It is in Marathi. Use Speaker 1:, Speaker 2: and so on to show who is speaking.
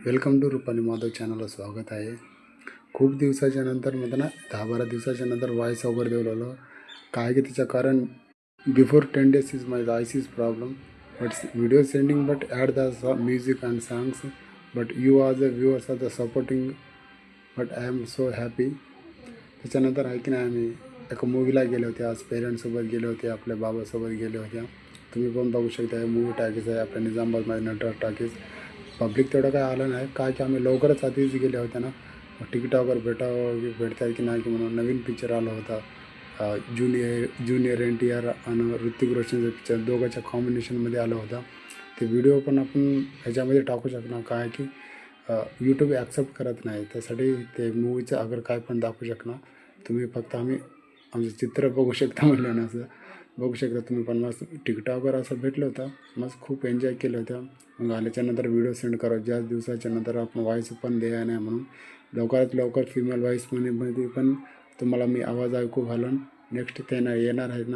Speaker 1: वेलकम टू रुपाली माधव चॅनलला स्वागत आहे. खूप दिवसाच्या नंतर म्हणजे ना 10-12 दिवसाच्या नंतर वॉइस ओव्हर देवलेलो. काय की त्याचं कारण before 10 days is my voice is problem but video sending but add the music and songs but you as the viewers are the supporting but I am so happy. त्याच्यानंतर आहे की नाही आम्ही एका मूवीला गेले होते. आज पेरेंट्ससोबत गेले होते, आपल्या बाबासोबत गेले होते. तुम्ही पण बघू शकता हे मूवी टाकीज आहे आपल्या निजामाबादमध्ये नटराज टाकीज. पब्लिक तेवढं काय आलं नाही काय की आम्ही लवकरच आधीच गेले होते ना. तिकिटावर भेटताय की नाही की म्हणून नवीन पिक्चर आला होता. ज्युनियर NTR आणि ऋतिक रोशनचा पिक्चर दोघांच्या कॉम्बिनेशनमध्ये आला होता. ते व्हिडिओ पण आपण ह्याच्यामध्ये टाकू शकणार काय की यूट्यूब ॲक्सेप्ट करत नाही. त्यासाठी ते मूवीचं अगर काय पण दाखवू शकणार. तुम्ही फक्त आमचं चित्र बघू शकता म्हणलं ना असं बघू शकता तुम्ही. पण मस्त तिकिटावर असं भेटलं होतं. मस्त खूप एन्जॉय केलं होतं. मग आल्याच्यानंतर व्हिडिओ सेंड करा. जास्त दिवसाच्या नंतर आपण व्हॉईस पण द्या नाही म्हणून लवकरात लवकर फिमेल व्हॉईसमध्ये पण तुम्हाला मी आवाज ऐकू घालून नेक्स्ट ते येणार आहेत ना